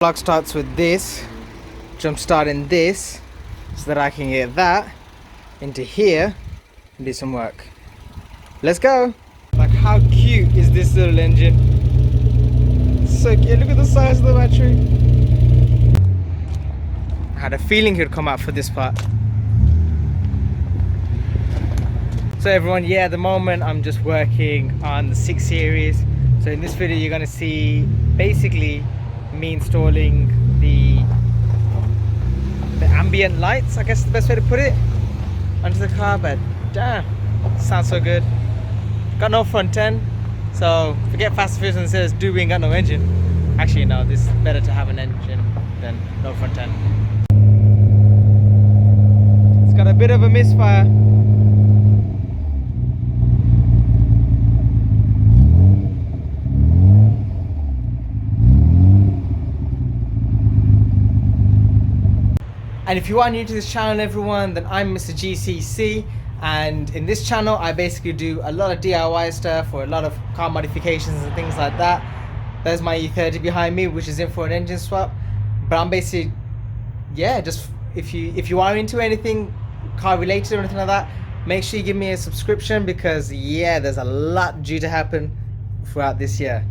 Vlog starts with this, jump starting this, so that I can get that into here and do some work. Let's go! Like, how cute is this little engine? So cute, look at the size of the battery. I had a feeling he would come out for this part. So everyone, yeah, at the moment I'm just working on the 6 Series. So in this video you're going to see basically me installing the ambient lights, I guess is the best way to put it, onto the car. But damn, sounds so good. Got no front end, so forget Fast and Furious when it says do we ain't got no engine. Actually no, this is better to have an engine than no front end. It's got a bit of a misfire. And if you are new to this channel, everyone, then I'm Mr. GCC, and in this channel I basically do a lot of DIY stuff or a lot of car modifications and things like that. There's my E30 behind me, which is in for an engine swap. But I'm basically, yeah, just if you are into anything car related or anything like that, make sure you give me a subscription, because yeah, there's a lot due to happen throughout this year.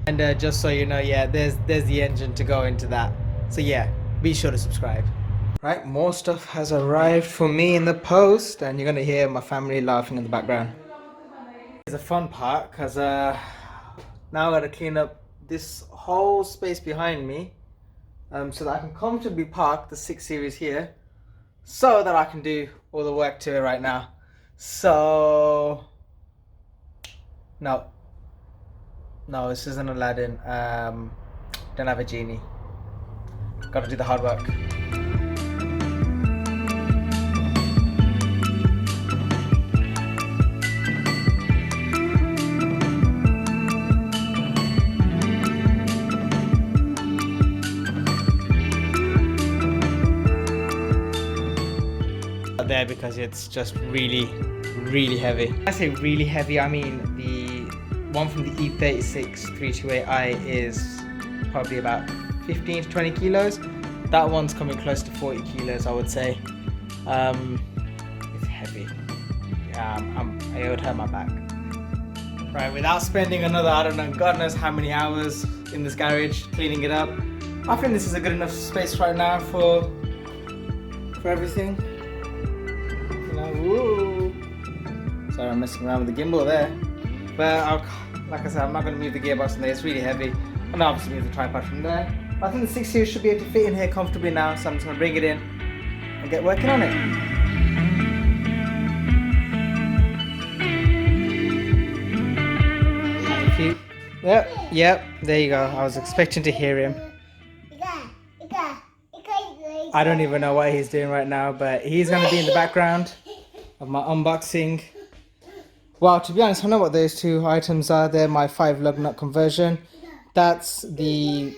And just so you know, yeah, there's the engine to go into that. So yeah, be sure to subscribe. Right, more stuff has arrived for me in the post, and you're gonna hear my family laughing in the background. It's a fun part, because now I gotta clean up this whole space behind me, so that I can comfortably park the 6 Series here, so that I can do all the work to it right now. So no, this isn't Aladdin. Don't have a genie. Gotta do the hard work. There, because it's just really heavy. When I say really heavy, I mean the one from the E36 328i is probably about 15 to 20 kilos. That one's coming close to 40 kilos, I would say. It's heavy. Yeah, it would hurt my back. Right, without spending another, I don't know, God knows how many hours in this garage cleaning it up, I think this is a good enough space right now for everything. Woo. Sorry, I'm messing around with the gimbal there. But like I said, I'm not going to move the gearbox from there, it's really heavy. And obviously move the tripod from there. But I think the 6 Series should be able to fit in here comfortably now, so I'm just going to bring it in and get working on it. Yep, there you go. I was expecting to hear him. I don't even know what he's doing right now, but he's going to be in the background of my unboxing. Well, to be honest, I know what those two items are. They're my 5 lug nut conversion. That's the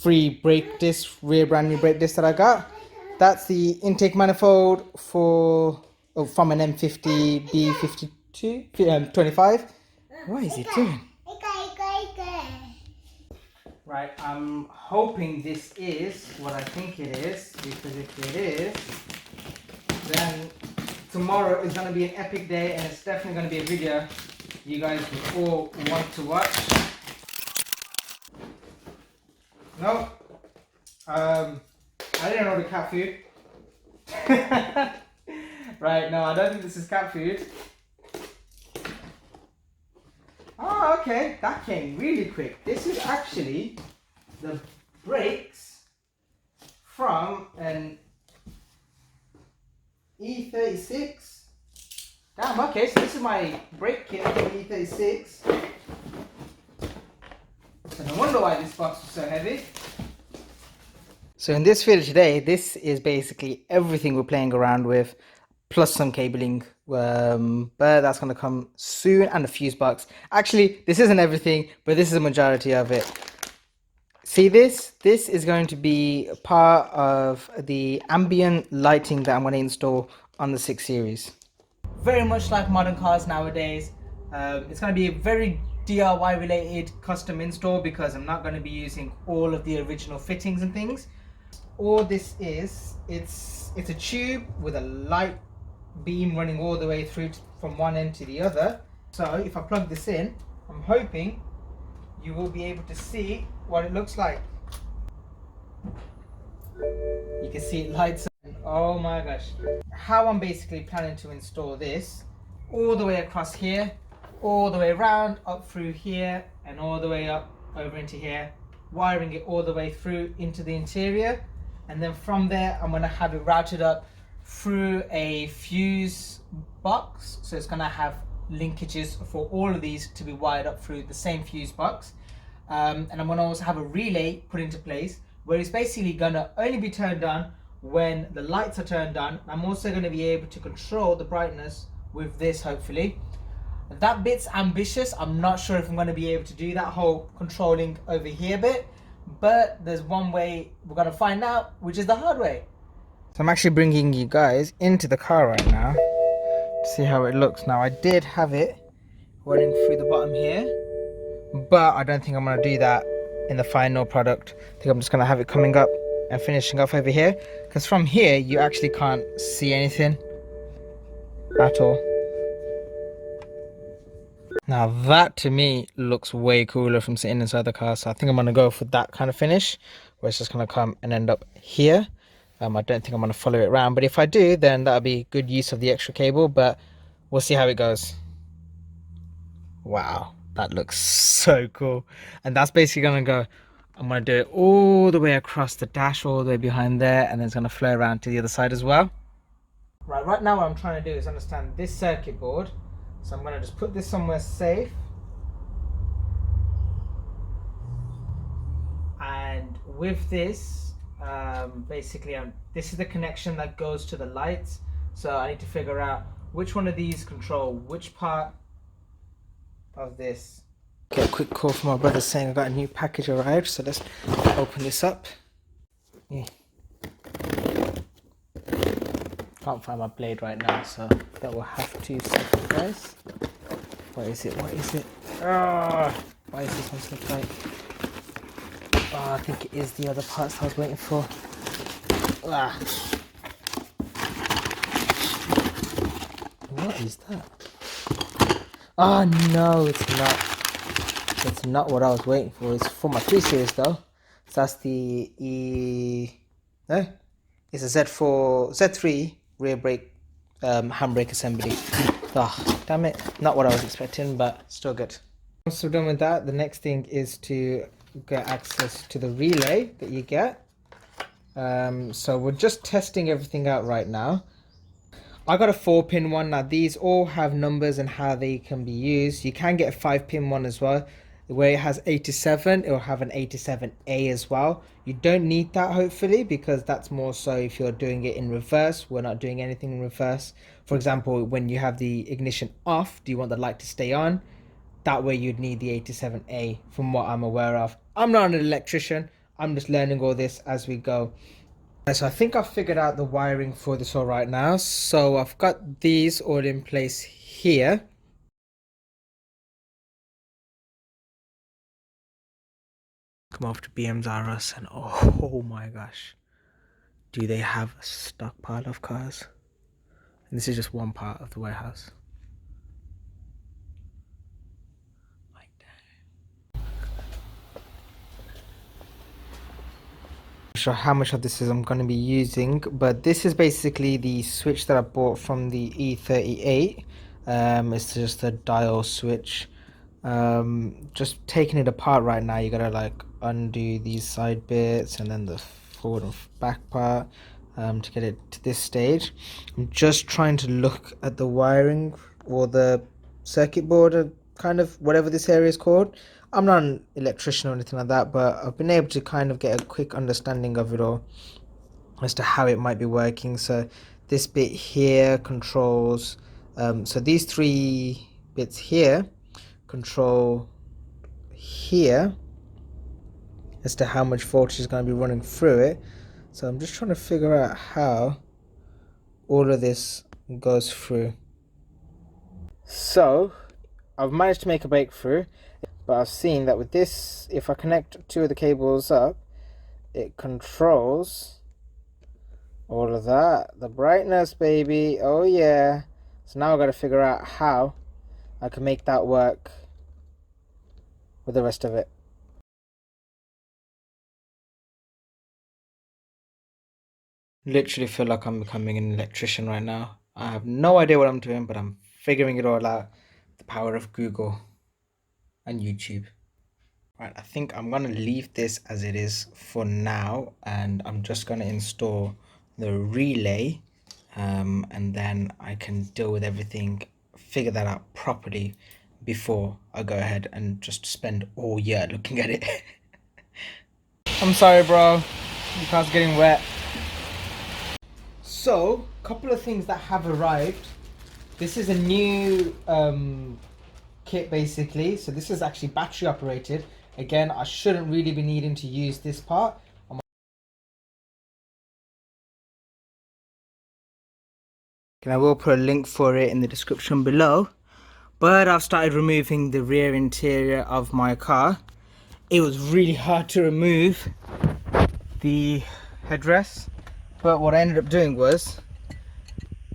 free brake disc, rear brand new brake disc that I got. That's the intake manifold from an M50 B52 25. What is he doing? Right, I'm hoping this is what I think it is, because if it is, then tomorrow is going to be an epic day, and it's definitely going to be a video you guys will all want to watch. No, I didn't order cat food. Right, no, I don't think this is cat food. Oh, okay, that came really quick. This is actually the brakes from an E36. Damn, okay, so this is my brake kit from the E36. So no wonder why this box was so heavy. So in this video today, this is basically everything we're playing around with, plus some cabling, but that's going to come soon, and a fuse box. Actually, this isn't everything, but this is a majority of it. See this? This is going to be part of the ambient lighting that I'm going to install on the 6 Series. Very much like modern cars nowadays, it's going to be a very DIY related custom install because I'm not going to be using all of the original fittings and things. All this is, it's a tube with a light beam running all the way through from one end to the other. So if I plug this in, I'm hoping you will be able to see what it looks like. You can see it lights up. Oh my gosh. How I'm basically planning to install this, all the way across here, all the way around, up through here, and all the way up over into here, wiring it all the way through into the interior, and then from there I'm going to have it routed up through a fuse box. So it's going to have linkages for all of these to be wired up through the same fuse box, and I'm going to also have a relay put into place where it's basically going to only be turned on when the lights are turned on. I'm also going to be able to control the brightness with this, hopefully. That bit's ambitious. I'm not sure if I'm going to be able to do that whole controlling over here bit, but there's one way we're going to find out, which is the hard way. So I'm actually bringing you guys into the car right now to see how it looks. Now I did have it running through the bottom here, but I don't think I'm going to do that in the final product. I think I'm just going to have it coming up and finishing off over here, because from here you actually can't see anything at all. Now that to me looks way cooler from sitting inside the car, so I think I'm going to go for that kind of finish where it's just going to come and end up here. I don't think I'm going to follow it around, but if I do, then that'll be good use of the extra cable, but we'll see how it goes. Wow, that looks so cool. And that's basically going to go, I'm going to do it all the way across the dash, all the way behind there, and then it's going to flow around to the other side as well. Right now what I'm trying to do is understand this circuit board. So I'm going to just put this somewhere safe. And with this, basically this is the connection that goes to the lights. So I need to figure out which one of these control which part of this. Okay, a quick call from my brother saying I got a new package arrived, so let's open this up. Yeah. Can't find my blade right now, so that will have to sacrifice. What is it? What is it? Why is this one so tight? Oh, I think it is the other parts I was waiting for. What is that? Oh no, it's not. It's not what I was waiting for. It's for my 3 Series though. So that's the no? It's a Z3 rear brake handbrake assembly. Oh, damn it. Not what I was expecting, but still good. Once we're done with that, the next thing is to get access to the relay that you get. So we're just testing everything out right now. I got a 4-pin one. Now these all have numbers and how they can be used. You can get a 5-pin one as well, where it has 87. It will have an 87A as well. You don't need that, hopefully, because that's more so if you're doing it in reverse. We're not doing anything in reverse. For example, when you have the ignition off, do you want the light to stay on? That way you'd need the 87A, from what I'm aware of. I'm not an electrician. I'm just learning all this as we go. So I think I've figured out the wiring for this all right now. So I've got these all in place here. Come off to BM's R Us and oh my gosh, do they have a stockpile of cars? And this is just one part of the warehouse. Like that. Not sure how much of this is I'm going to be using, but this is basically the switch that I bought from the E38. It's just a dial switch. Just taking it apart right now, you gotta like undo these side bits and then the forward and back part to get it to this stage. I'm just trying to look at the wiring or the circuit board, or kind of whatever this area is called. I'm not an electrician or anything like that, but I've been able to kind of get a quick understanding of it all as to how it might be working. So this bit here controls, so these 3 bits here control here as to how much voltage is going to be running through it. So I'm just trying to figure out how all of this goes through. So I've managed to make a breakthrough. But I've seen that with this, if I connect two of the cables up, it controls all of that. The brightness, baby. Oh yeah. So now I've got to figure out how I can make that work with the rest of it. Literally feel like I'm becoming an electrician right now. I have no idea what I'm doing, but I'm figuring it all out. The power of Google and YouTube. Right, I think I'm gonna leave this as it is for now, and I'm just gonna install the relay, and then I can deal with everything, figure that out properly before I go ahead and just spend all year looking at it. I'm sorry, bro. Your car's getting wet. So, a couple of things that have arrived. This is a new kit basically. So this is actually battery operated. Again, I shouldn't really be needing to use this part. And I will put a link for it in the description below. But I've started removing the rear interior of my car. It was really hard to remove the headrest. But what I ended up doing was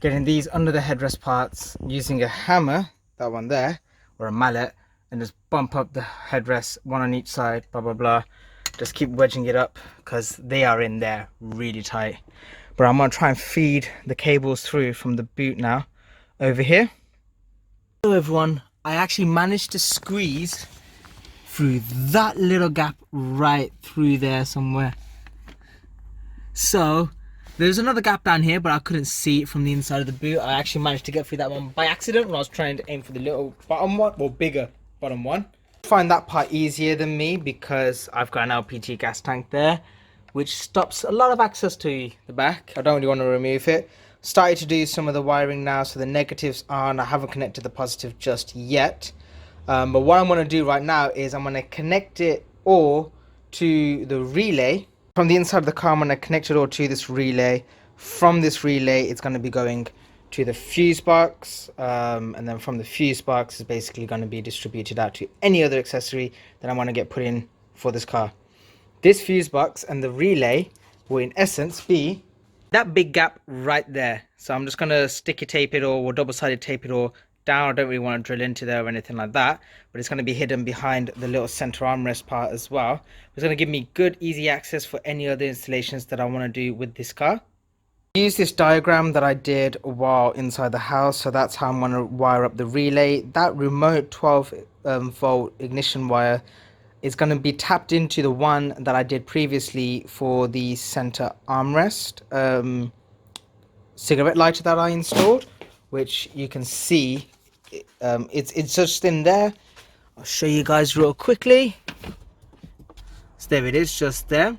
getting these under the headrest parts, using a hammer, that one there, or a mallet, and just bump up the headrest, one on each side, blah blah blah. Just keep wedging it up because they are in there really tight. But I'm gonna try and feed the cables through from the boot now over here. Hello everyone, I actually managed to squeeze through that little gap right through there somewhere. So there's another gap down here, but I couldn't see it from the inside of the boot. I actually managed to get through that one by accident when I was trying to aim for the little bottom one, or bigger bottom one. I find that part easier than me because I've got an LPG gas tank there, which stops a lot of access to the back. I don't really want to remove it. Started to do some of the wiring now, so the negatives on. I haven't connected the positive just yet. But what I'm going to do right now is I'm going to connect it all to the relay. From the inside of the car, I'm going to connect it all to this relay. From this relay, it's going to be going to the fuse box, and then from the fuse box is basically going to be distributed out to any other accessory that I want to get put in for this car. This fuse box and the relay will in essence be that big gap right there. So I'm just going to sticky tape it or double-sided tape it all down. I don't really want to drill into there or anything like that, but it's going to be hidden behind the little center armrest part as well. It's going to give me good easy access for any other installations that I want to do with this car. Use this diagram that I did while inside the house, so that's how I'm going to wire up the relay. That remote 12 volt ignition wire is going to be tapped into the one that I did previously for the center armrest cigarette lighter that I installed, which you can see it's just in there. I'll show you guys real quickly. So there it is, just there.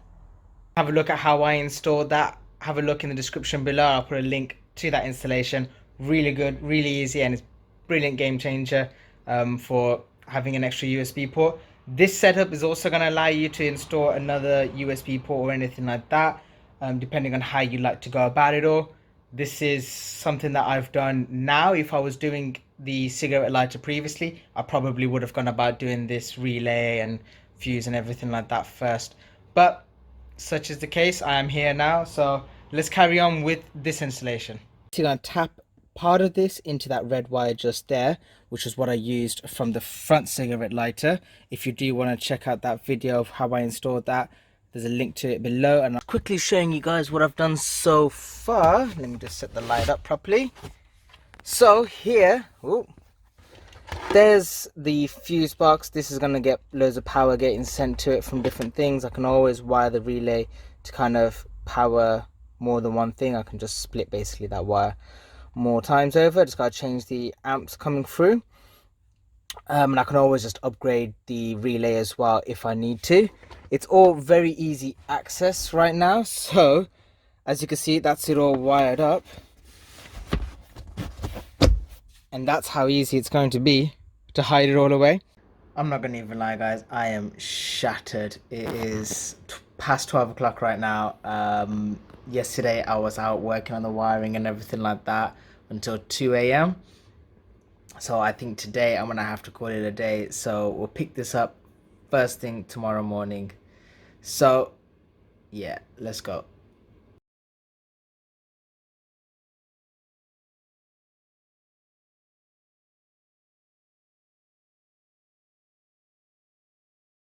Have a look at how I installed that. Have a look in the description below. I'll put a link to that installation. Really good, really easy, and it's brilliant game changer for having an extra USB port. This setup is also going to allow you to install another USB port or anything like that, depending on how you like to go about it all. This is something that I've done now. If I was doing the cigarette lighter previously, I probably would have gone about doing this relay and fuse and everything like that first. But such is the case, I am here now, so let's carry on with this installation. So you're going to tap part of this into that red wire just there, which is what I used from the front cigarette lighter. If you do want to check out that video of how I installed that, there's a link to it below, and I'm quickly showing you guys what I've done so far. Let me just set the light up properly. So here, there's the fuse box. This is going to get loads of power getting sent to it from different things. I can always wire the relay to kind of power more than one thing. I can just split basically that wire more times over. Just got to change the amps coming through, and I can always just upgrade the relay as well if I need to. It's all very easy access right now, so as you can see, that's it all wired up, and that's how easy it's going to be to hide it all away. I'm not gonna even lie, guys, I am shattered. It is past 12 o'clock right now. Yesterday I was out working on the wiring and everything like that until 2 a.m. So I think today I'm gonna have to call it a day. So we'll pick this up first thing tomorrow morning. So yeah, let's go.